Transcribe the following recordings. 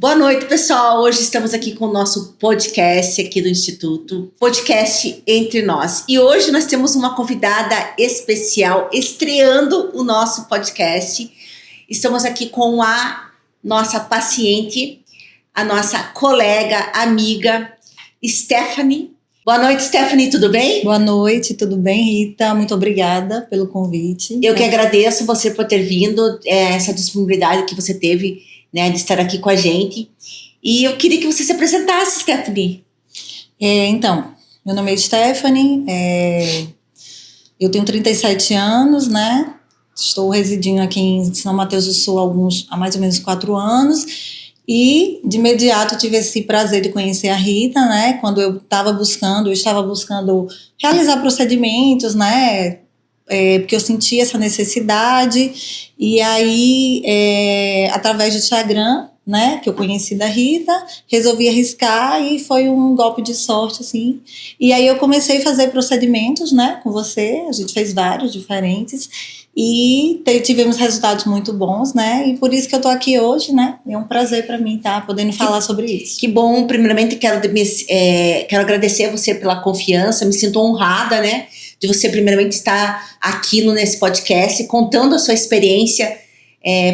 Boa noite, pessoal. Hoje estamos aqui com o nosso podcast aqui do Instituto, podcast Entre Nós. E hoje nós temos uma convidada especial estreando o nosso podcast. Estamos aqui com a nossa paciente, a nossa colega, amiga, Stephanie. Boa noite, Stephanie, tudo bem? Boa noite, tudo bem, Rita? Muito obrigada pelo convite. Eu que agradeço você por ter vindo, essa disponibilidade que você teve, né, de estar aqui com a gente. E eu queria que você se apresentasse, Stephanie. Então, meu nome é Stephanie, eu tenho 37 anos, né? Estou residindo aqui em São Mateus do Sul há mais ou menos 4 anos. E, de imediato, tive esse prazer de conhecer a Rita, né? Quando eu estava buscando realizar procedimentos, né? Porque eu senti essa necessidade. E aí, através do Instagram, né, que eu conheci da Rita, resolvi arriscar e foi um golpe de sorte, assim. E aí eu comecei a fazer procedimentos, né, com você, a gente fez vários diferentes e tivemos resultados muito bons, né, e por isso que eu tô aqui hoje, né, é um prazer para mim estar podendo falar sobre isso. Que bom, primeiramente quero agradecer a você pela confiança, me sinto honrada, né, de você primeiramente estar aqui nesse podcast, contando a sua experiência,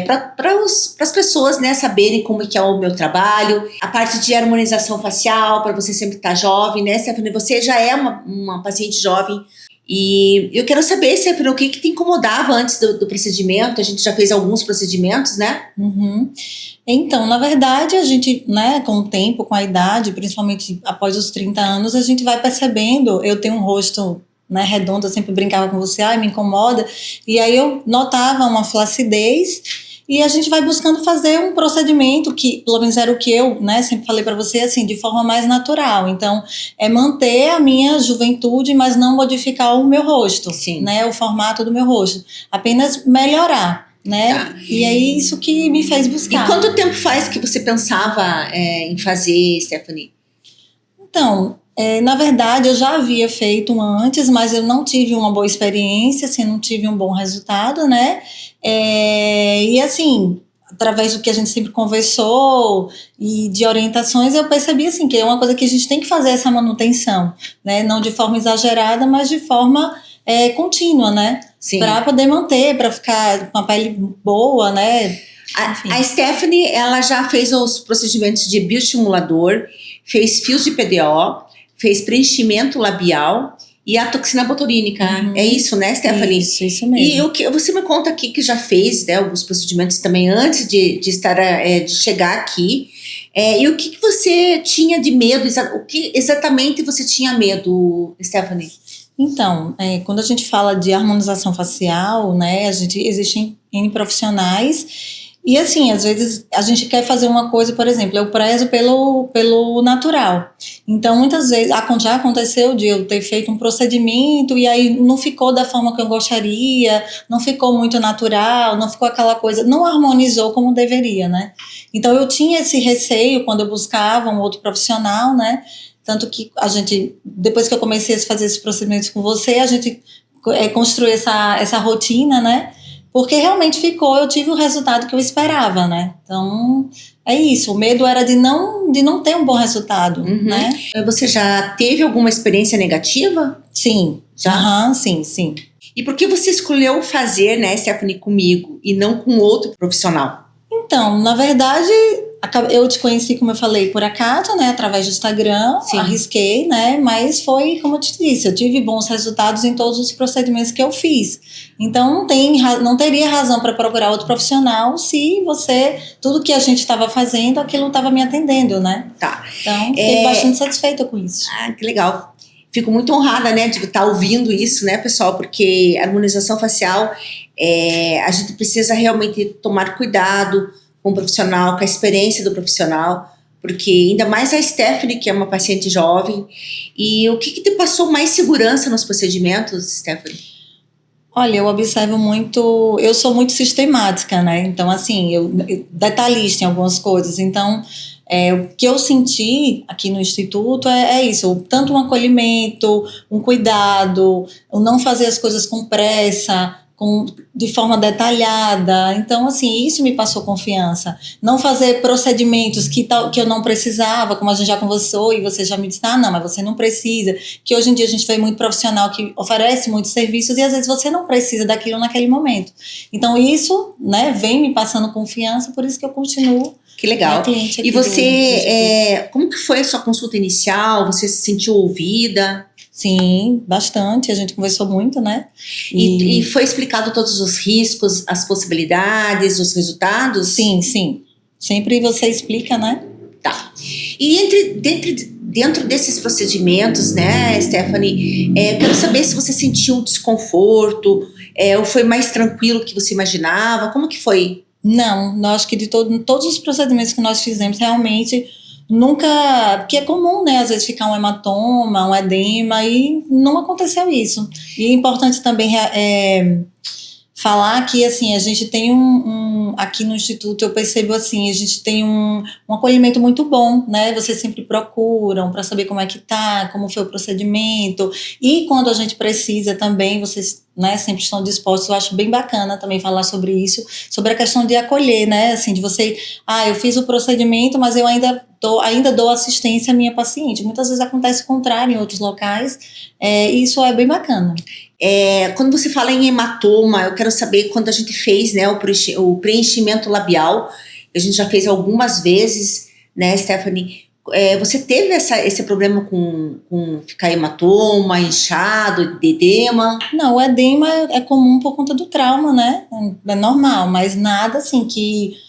para as pessoas, né, saberem como é que é o meu trabalho, a parte de harmonização facial, para você sempre estar jovem, né, Stephanie? Você já é uma paciente jovem e eu quero saber, Stephanie, o que te incomodava antes do procedimento? A gente já fez alguns procedimentos, né? Uhum. Então, na verdade, a gente, né, com o tempo, com a idade, principalmente após os 30 anos, a gente vai percebendo, eu tenho um rosto, né, redonda, eu sempre brincava com você, me incomoda, e aí eu notava uma flacidez, e a gente vai buscando fazer um procedimento que, pelo menos era o que eu, né, sempre falei para você, assim, de forma mais natural. Então, é manter a minha juventude, mas não modificar o meu rosto, Sim, né, o formato do meu rosto, apenas melhorar, né, tá. E é isso que me fez buscar. E quanto tempo faz que você pensava em fazer, Stephanie? Então, na verdade, eu já havia feito antes, mas eu não tive uma boa experiência, assim, não tive um bom resultado, né? E assim, através do que a gente sempre conversou e de orientações, eu percebi assim, que é uma coisa que a gente tem que fazer essa manutenção, né? Não de forma exagerada, mas de forma contínua, né? Para poder manter, para ficar com a pele boa, né? A Stephanie, ela já fez os procedimentos de bioestimulador, fez fios de PDO, fez preenchimento labial e a toxina botulínica. É isso, né, Stephanie? Isso mesmo. E o que você me conta aqui que já fez, né, alguns procedimentos também antes de chegar aqui. E o que você tinha de medo? O que exatamente você tinha medo, Stephanie? Então, quando a gente fala de harmonização facial, né, existem N profissionais. E assim, às vezes a gente quer fazer uma coisa, por exemplo, eu prezo pelo natural. Então, muitas vezes, já aconteceu de eu ter feito um procedimento e aí não ficou da forma que eu gostaria, não ficou muito natural, não ficou aquela coisa, não harmonizou como deveria, né? Então, eu tinha esse receio quando eu buscava um outro profissional, né? Tanto que depois que eu comecei a fazer esses procedimentos com você, a gente construiu essa rotina, né? Porque realmente eu tive o resultado que eu esperava, né? Então, é isso. O medo era de não ter um bom resultado, né? Você já teve alguma experiência negativa? Sim. Já? Sim. E por que você escolheu fazer, né, Stephanie, comigo e não com outro profissional? Então, na verdade, eu te conheci, como eu falei, por acaso, né, através do Instagram. Sim. Arrisquei, né, mas foi, como eu te disse, eu tive bons resultados em todos os procedimentos que eu fiz. Então, não teria razão para procurar outro profissional se tudo que a gente estava fazendo, aquilo estava me atendendo, né? Tá. Então, fiquei bastante satisfeita com isso. Que legal. Fico muito honrada, né, de estar ouvindo isso, né, pessoal, porque a harmonização facial, a gente precisa realmente tomar cuidado com o profissional, com a experiência do profissional, porque ainda mais a Stephanie, que é uma paciente jovem. E o que te passou mais segurança nos procedimentos, Stephanie? Olha, eu observo muito, eu sou muito sistemática, né? Então, assim, eu detalhista em algumas coisas. Então, o que eu senti aqui no Instituto é isso, tanto um acolhimento, um cuidado, o não fazer as coisas com pressa, de forma detalhada. Então, assim, isso me passou confiança. Não fazer procedimentos que eu não precisava, como a gente já conversou, e você já me disse, não, mas você não precisa. Que hoje em dia a gente vê muito profissional que oferece muitos serviços e às vezes você não precisa daquilo naquele momento. Então, isso, né, vem me passando confiança, por isso que eu continuo. Que legal. E você, como que foi a sua consulta inicial? Você se sentiu ouvida? Sim, bastante. A gente conversou muito, né? E foi explicado todos os riscos, as possibilidades, os resultados? Sim, sim. Sempre você explica, né? Tá. E dentro desses procedimentos, né, Stephanie, quero saber se você sentiu um desconforto, ou foi mais tranquilo que você imaginava? Como que foi? Não, acho que de todos os procedimentos que nós fizemos, realmente nunca, porque é comum, né, às vezes ficar um hematoma, um edema, e não aconteceu isso. E é importante também falar que, assim, a gente tem aqui no Instituto, eu percebo, assim, a gente tem um acolhimento muito bom, né, vocês sempre procuram para saber como é que tá, como foi o procedimento, e quando a gente precisa também, vocês, né, sempre estão dispostos. Eu acho bem bacana também falar sobre isso, sobre a questão de acolher, né, assim, de você, eu fiz o procedimento, mas eu ainda dou assistência à minha paciente. Muitas vezes acontece o contrário em outros locais, e isso é bem bacana. Quando você fala em hematoma, eu quero saber, quando a gente fez, né, o preenchimento labial, a gente já fez algumas vezes, né, Stephanie, você teve esse problema com ficar hematoma, inchado, edema? Não, o edema é comum por conta do trauma, né, é normal, mas nada assim que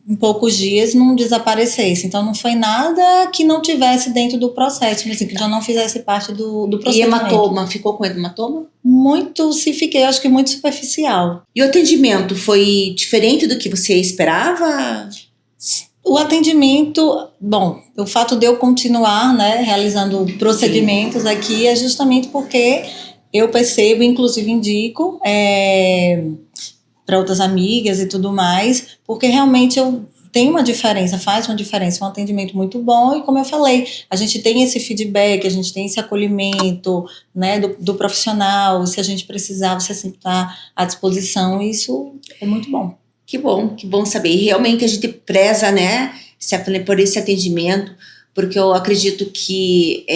em poucos dias não desaparecesse. Então não foi nada que não tivesse dentro do processo, assim, que já não fizesse parte do procedimento. E hematoma? Ficou com hematoma? Muito, acho que muito superficial. E o atendimento foi diferente do que você esperava? O atendimento, bom, o fato de eu continuar, né, realizando procedimentos aqui é justamente porque eu percebo, inclusive indico para outras amigas e tudo mais, porque realmente tem uma diferença, faz uma diferença, um atendimento muito bom, e como eu falei, a gente tem esse feedback, a gente tem esse acolhimento, né, do profissional, se a gente precisar, você sempre está à disposição, e isso é muito bom. Que bom saber. E realmente a gente preza, né, Stephanie, por esse atendimento, porque eu acredito que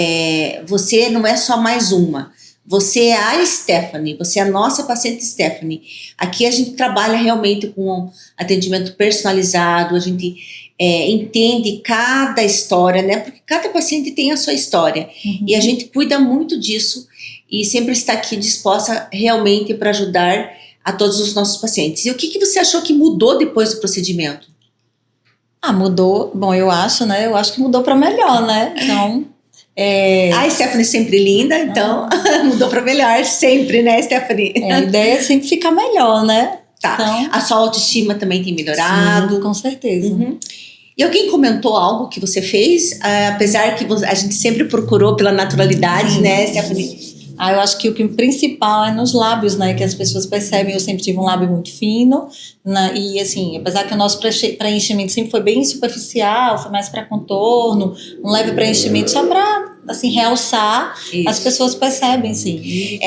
você não é só mais uma. Você é a Stephanie, você é a nossa paciente Stephanie. Aqui a gente trabalha realmente com atendimento personalizado, a gente entende cada história, né? Porque cada paciente tem a sua história. Uhum. E a gente cuida muito disso e sempre está aqui disposta realmente para ajudar a todos os nossos pacientes. E o que você achou que mudou depois do procedimento? Mudou. Bom, eu acho que mudou para melhor, né? Então... A Stephanie sempre linda, então mudou para melhor sempre, né, Stephanie? A ideia é sempre ficar melhor, né? Tá. Então, a sua autoestima também tem melhorado? Sim, com certeza. Uhum. E alguém comentou algo que você fez, apesar que a gente sempre procurou pela naturalidade, sim, né, Stephanie? Eu acho que o principal é nos lábios, né, que as pessoas percebem. Eu sempre tive um lábio muito fino, né, e assim, apesar que o nosso preenchimento sempre foi bem superficial, foi mais para contorno, um leve preenchimento só para, assim, realçar, isso. As pessoas percebem, sim, e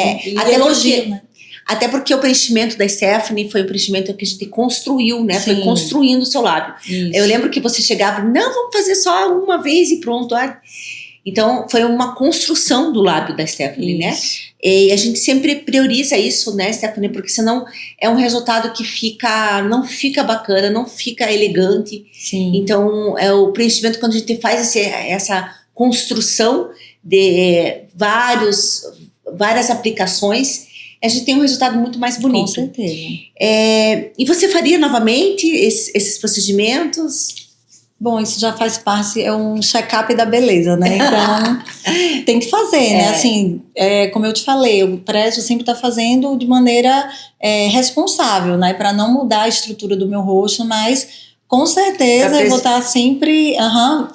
elogiam, né? Até porque o preenchimento da Stephanie foi um preenchimento que a gente construiu, né? Sim. Foi construindo o seu lábio. Isso. Eu lembro que você chegava, não, vamos fazer só uma vez e pronto. Então, foi uma construção do lábio da Stephanie, isso. Né? E a gente sempre prioriza isso, né, Stephanie? Porque senão é um resultado que não fica bacana, não fica elegante. Sim. Então, o preenchimento, quando a gente faz essa construção de várias aplicações, a gente tem um resultado muito mais bonito. Com certeza. E você faria novamente esses procedimentos? Bom, isso já faz parte, é um check-up da beleza, né? Então, tem que fazer, né? Assim, como eu te falei, o prezo sempre está fazendo de maneira responsável, né? Para não mudar a estrutura do meu rosto, mas com certeza eu vou estar sempre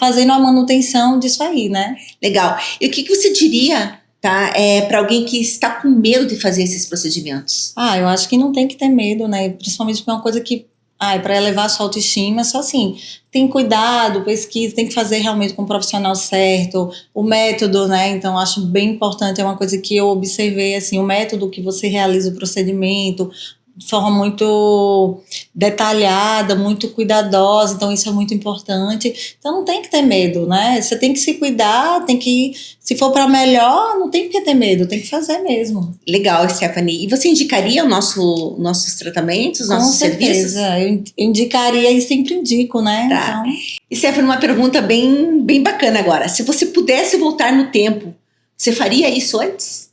fazendo a manutenção disso aí, né? Legal. E o que você diria, tá, para alguém que está com medo de fazer esses procedimentos? Eu acho que não tem que ter medo, né? Principalmente porque é uma coisa que para elevar a sua autoestima, só assim, tem cuidado, pesquisa, tem que fazer realmente com o profissional certo, o método, né, então acho bem importante, é uma coisa que eu observei, assim, o método que você realiza o procedimento, de forma muito detalhada, muito cuidadosa, então isso é muito importante. Então não tem que ter medo, né? Você tem que se cuidar, tem que, se for para melhor, não tem que ter medo, tem que fazer mesmo. Legal, Stephanie. E você indicaria nossos tratamentos, nossos serviços? Com certeza, eu indicaria e sempre indico, né? Tá. Então, E Stephanie, uma pergunta bem bacana agora. Se você pudesse voltar no tempo, você faria isso antes?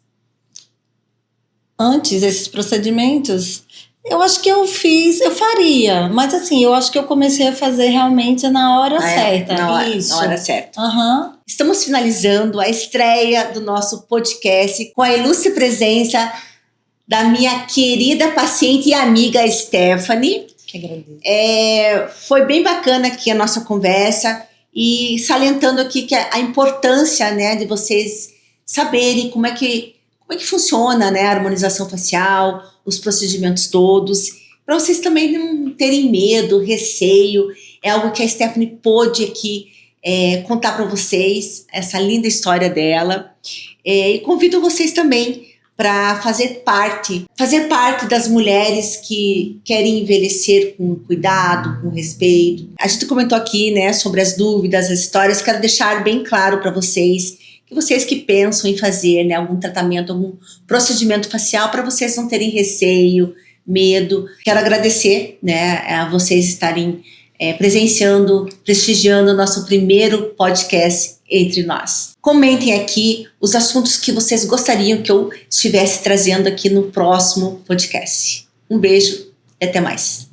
Antes desses procedimentos, eu acho que eu faria, mas assim, eu acho que eu comecei a fazer realmente na hora certa. Na hora certa. Uhum. Estamos finalizando a estreia do nosso podcast com a ilustre presença da minha querida paciente e amiga Stephanie. Que agradeço. Foi bem bacana aqui a nossa conversa e salientando aqui que a importância, né, de vocês saberem como é que funciona, né, a harmonização facial, os procedimentos todos, para vocês também não terem medo, receio. É algo que a Stephanie pôde aqui contar para vocês, essa linda história dela. E convido vocês também para fazer parte das mulheres que querem envelhecer com cuidado, com respeito. A gente comentou aqui, né, sobre as dúvidas, as histórias. Quero deixar bem claro para vocês que pensam em fazer, né, algum tratamento, algum procedimento facial, para vocês não terem receio, medo. Quero agradecer, né, a vocês estarem presenciando, prestigiando o nosso primeiro podcast entre nós. Comentem aqui os assuntos que vocês gostariam que eu estivesse trazendo aqui no próximo podcast. Um beijo e até mais.